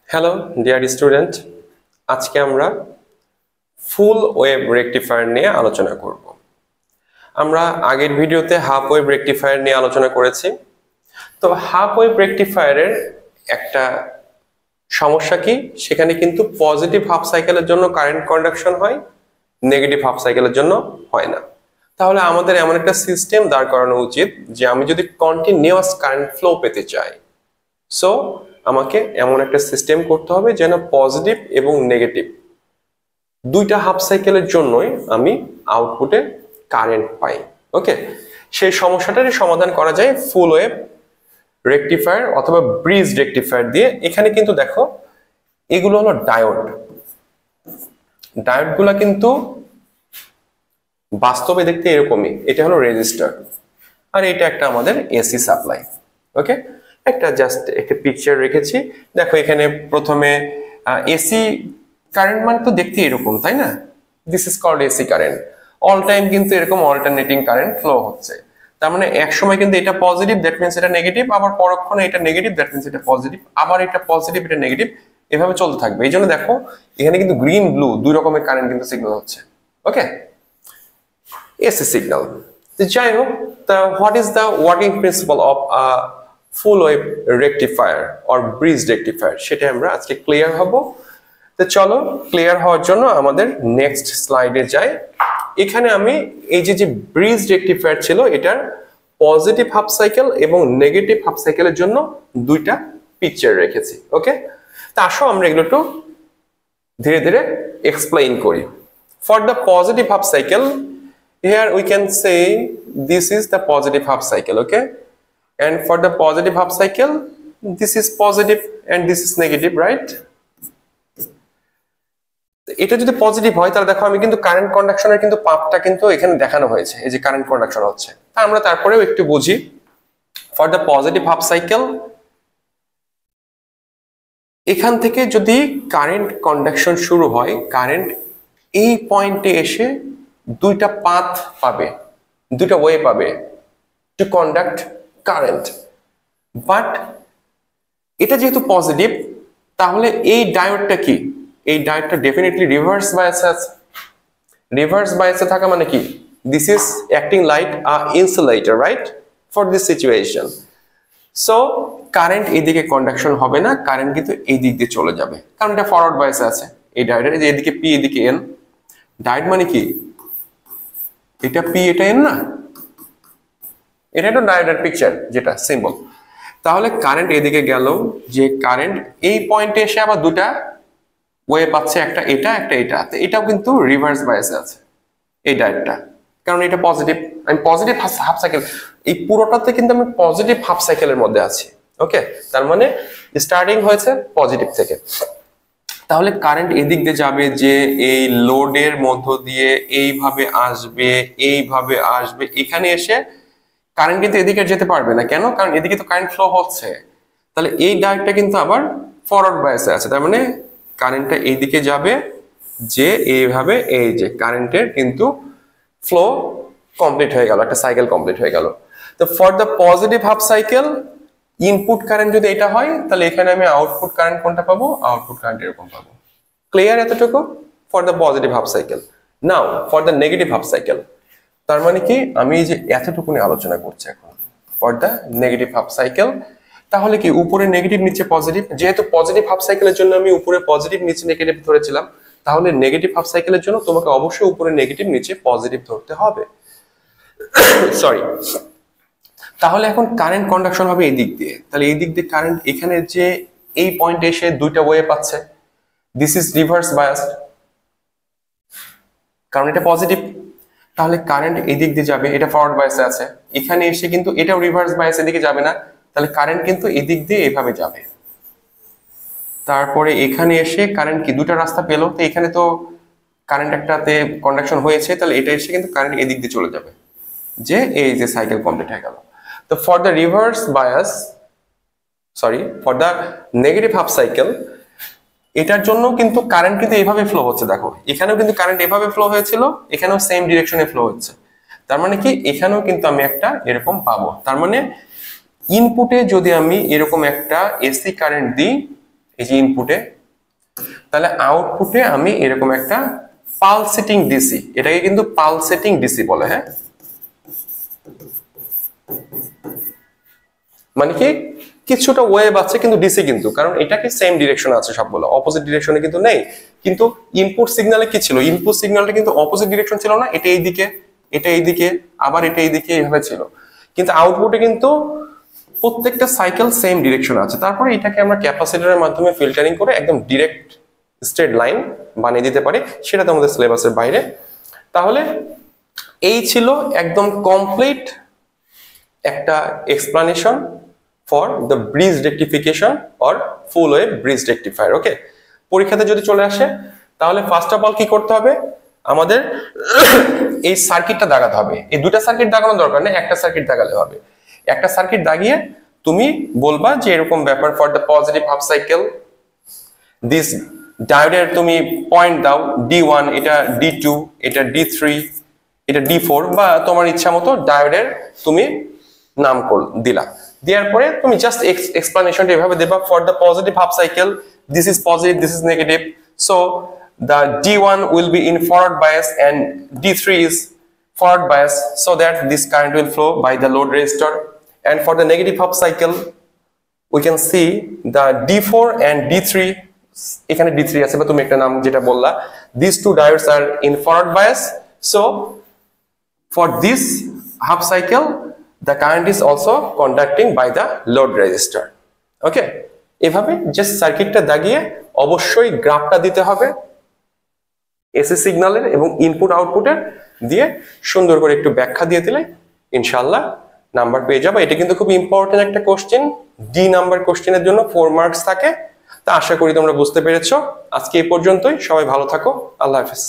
Hello dear student, আজকে আমরা ফুল wave rectifier নিয়ে আলোচনা করব। আমরা আগের ভিডিওতে হাফ ওয়েভ রেকটিফায়ার নিয়ে আলোচনা করেছি। তো হাফ ওয়েভ রেকটিফায়ারের একটা সমস্যা কি, সেখানে কিন্তু পজিটিভ হাফ সাইকেলের জন্য কারেন্ট কন্ডাকশন হয়, নেগেটিভ হাফ সাইকেলের জন্য হয় না। তাহলে আমাদের এমন একটা সিস্টেম দাঁড় করানো উচিত যে আমি যদি কন্টিনিউয়াস কারেন্ট ফ্লো পেতে চাই, সো আমাকে এমন একটা সিস্টেম করতে হবে যেন পজিটিভ এবং নেগেটিভ দুইটা হাফ সাইকেলের জন্যই আমি আউটপুটে কারেন্ট পাই। ওকে, সেই সমস্যাটারই সমাধান করা যায় ফুল ওয়েভ রেকটিফায়ার অথবা ব্রিজ রেকটিফায়ার দিয়ে। এখানে কিন্তু দেখো, এগুলো হলো ডায়োড। ডায়োডগুলো কিন্তু বাস্তবে দেখতে এরকমই। এটা হলো রেজিস্টার, আর এটা একটা আমাদের এসি সাপ্লাই। ওকে, জাস্ট একটা পিকচার রেখেছি। দেখো এখানে প্রথমে এসি কারেন্ট মানে তো দেখতে এরকম, তাই না? This is called AC current. All time কিন্তু এরকম অল্টারনেটিং কারেন্ট ফ্লো হচ্ছে। তার মানে এক সময় কিন্তু এটা পজিটিভ, দ্যাট মিন্স এটা নেগেটিভ, আবার পরক্ষণে এটা নেগেটিভ, দ্যাট মিন্স এটা পজিটিভ, আবার এটা পজিটিভ, এটা নেগেটিভ, এভাবে চলতে থাকবে। এই জন্য দেখো এখানে কিন্তু গ্রিন ব্লু দুই রকমের কারেন্ট কিন্তু সিগন্যাল হচ্ছে। ওকে, এসি সিগন্যাল। যাই হোক, what is the working principal of full wave rectifier or bridge rectifier, সেটা আমরা আজকে ক্লিয়ার হব। তো চলো, ক্লিয়ার হওয়ার জন্য আমাদের নেক্সট স্লাইডে যাই। এখানে আমি এই যে ব্রিজ রেকটিফায়ার ছিল, এটার পজিটিভ হাফ সাইকেল এবং নেগেটিভ হাফ সাইকেলের জন্য দুইটা পিকচার রেখেছি। ওকে, তা আসো আমরা এগুলো একটু ধীরে ধীরে এক্সপ্লেইন করি। For the positive half cycle, here we can say this is the positive half cycle. Okay, and for the positive half cycle, this is positive and this is negative, right? এটা যদি positive হয় তাহলে দেখো আমি কিন্তু current কন্ডাকশনের কিন্তু পাথটা কিন্তু এখানে দেখানো হয়েছে, এই যে কারেন্ট কন্ডাকশন হচ্ছে। তা আমরা তারপরেও একটু বুঝি। For the positive half cycle, এখান থেকে যদি কারেন্ট কন্ডাকশন শুরু হয়, কারেন্ট এই পয়েন্টে এসে দুইটা পাথ পাবে, দুইটা ওয়ে পাবে টু কন্ডাক্ট কারেন্ট। বাট এটা যেহেতু পজিটিভ, তাহলে এই ডায়োডটা কি? এই ডায়োডটা ডেফিনেটলি রিভার্স বায়াসে আছে। রিভার্স বায়াসে থাকা মানে কি? This is acting like a insulator, right, for this situation. So current এইদিকে কন্ডাকশন হবে না, কারেন্ট কিন্তু এই দিক দিয়ে চলে যাবে, কারণ এটা ফরওয়ার্ড বায়াসে আছে। এই ডায়োডের যে এদিকে পি এদিকে এন, ডায়োড মানে কি? এটা পি এটা এন না, এটা একটা ডায়োডের পিকচার, যেটা সিম্বল। তাহলে কারেন্ট এদিকে গেল, যে কারেন্ট এই পয়েন্টে এসে আবার দুটা ওয়ে পাচ্ছে, একটা এটা একটা এটা। তো এটাও কিন্তু রিভার্স বায়াসে আছে এই ডায়োডটা, কারণ এটা পজিটিভ। আমি পজিটিভ হাফ সাইকেল, এই পুরোটাতে কিন্তু আমি পজিটিভ হাফ সাইকেলের মধ্যে আছি। ওকে, তার মানে স্টার্টিং হয়েছে পজিটিভ থেকে। তাহলে কারেন্ট এদিক দিয়ে যাবে, যে এই লোডের মধ্য দিয়ে এইভাবে আসবে, এইভাবে আসবে, এখানে এসে কারেন্ট কিন্তু এদিকে যেতে পারবে না। কেন? কারণ এদিকে তো কারেন্ট ফ্লো হচ্ছে। তাহলে এই ডায়োডটা কিন্তু আবার ফরওয়ার্ড বায়াসে আছে, তার মানে কারেন্টটা এইদিকে যাবে, যে এইভাবে এই যে কারেন্টের কিন্তু ফ্লো কমপ্লিট হয়ে গেল, একটা সাইকেল কমপ্লিট হয়ে গেল। তো for the positive half cycle, input current যদি এটা হয়, তাহলে এখানে আমি আউটপুট কারেন্ট কোনটা পাবো? আউটপুট কারেন্ট এরকম পাবো। ক্লিয়ার এতটুকু for the positive half cycle. Now for the negative half cycle, তার মানে কি আমি এই যে এতটুকুনি আলোচনা করছি এখন for the negative half cycle. তাহলে কি উপরে নেগেটিভ নিচে পজিটিভ? যেহেতু পজিটিভ হাফ সাইকেলের জন্য আমি উপরে পজিটিভ নিচে নেগেটিভ ধরেছিলাম, তাহলে নেগেটিভ হাফ সাইকেলের জন্য তোমাকে অবশ্যই উপরে নেগেটিভ নিচে পজিটিভ ধরতে হবে। সরি। তাহলে এখন কারেন্ট কন্ডাকশন হবে এই দিক দিয়ে। তাহলে এই দিক দিয়ে কারেন্ট এখানে যে এই পয়েন্টে এসে দুইটা ওয়ে পাচ্ছে, দিস ইজ রিভার্স বায়াসড, কারণ এটা পজিটিভ। তাহলে কারেন্ট এই দিক দিয়ে যাবে, এটা ফরওয়ার্ড বায়াসে আছে। এখানে এসে কিন্তু এটাও রিভার্স বায়াসের দিকে যাবে না, তাহলে কারেন্ট কিন্তু এই দিক দিয়ে এভাবে যাবে। তারপরে এখানে এসে কারেন্ট কি দুটো রাস্তা পেলো, তো এখানে তো কারেন্ট একটাতে কন্ডাকশন হয়েছে, তাহলে এটা এসে কিন্তু কারেন্ট এই দিক দিয়ে চলে যাবে, যে এই যে সাইকেল কমপ্লিট হয়ে গেল। তো for the reverse bias, sorry, for the negative half cycle, এটার জন্য কিন্তু কারেন্ট কিন্তু এইভাবে ফ্লো হচ্ছে। দেখো এখানেও কিন্তু কারেন্ট এভাবে ফ্লো হয়েছিল, এখানেও সেম ডিরেকশনে ফ্লো হচ্ছে। তার মানে কি এখানেও কিন্তু আমি একটা এরকম পাবো। তার মানে ইনপুটে যদি আমি এরকম একটা এসি কারেন্ট দিই, এই যে ইনপুটে, তাহলে আউটপুটে আমি এরকম একটা পালসেটিং ডিসি, এটাকে কিন্তু পালসেটিং ডিসি বলে। হ্যাঁ, মানে কি কিছুটা ওয়েভ আছে কিন্তু ডিসি কিন্তু, কারণ এটা কি সেম ডিরেকশন আছে সবগুলো, অপোজিট ডিরেকশনে কিন্তু নেই। কিন্তু ইনপুট সিগন্যালে কি ছিল, ইনপুট সিগন্যালটা কিন্তু অপোজিট ডিরেকশন ছিল না, এটা এইদিকে, এটা এইদিকে, আবার এটা এইদিকে, এইভাবে ছিল। কিন্তু আউটপুটে কিন্তু প্রত্যেকটা সাইকেল সেম ডিরেকশন আছে। তারপরে এটাকে আমরা ক্যাপাসিটরের মাধ্যমে ফিল্টারিং করে একদম ডিরেক্ট স্ট্রেট লাইন বানিয়ে দিতে পারি, সেটা তো আমাদের সিলেবাসের বাইরে। তাহলে এই ছিল একদম কমপ্লিট একটা explanation for the bridge rectification or full wave bridge rectifier. Okay, পরীক্ষাতে যদি চলে আসে তাহলে ফার্স্ট অফ অল কি করতে হবে, আমাদের এই সার্কিটটা দাগাতে হবে। এই দুটা সার্কিট দাগানোর দরকার নেই, একটা সার্কিট দাগালে হবে। একটা সার্কিট দাগিয়ে তুমি বলবা যে এরকম ব্যাপার, for the positive half cycle this ডায়োডের তুমি পয়েন্ট দাও D1, এটা D2, এটা D3, এটা D4, বা তোমার ইচ্ছা মতো ডায়োডের তুমি নাম দিলা। দেওয়ার পরে তুমি জাস্ট এক্সপ্লানেশনটা এভাবে দেবা, for the positive half cycle this is positive, this is negative, so the D1 will be in forward bias and D3 is forward bias, so that this current will flow by the load resistor. And for the negative half cycle we can see the D4 and D3, এখানে D3 আছে বা তুমি একটা নাম যেটা বললা, these two diodes are in forward bias, so for this half cycle the current is also conducting by the load resistor. ওকে, এভাবে just সার্কিটটা দাগিয়ে অবশ্যই গ্রাফটা দিতে হবে এসি সিগন্যালের এবং ইনপুট আউটপুটের, দিয়ে সুন্দর করে একটু ব্যাখ্যা দিয়ে দিলে ইনশাআল্লাহ নাম্বার পেয়ে যাবে। এটা কিন্তু খুব ইম্পর্টেন্ট একটা কোশ্চেন, ডি নাম্বার কোশ্চেনের জন্য 4 মার্কস থাকে। তা আশা করি তোমরা বুঝতে পেরেছো। আজকে এই পর্যন্তই, সবাই ভালো থাকো, আল্লাহ হাফেজ।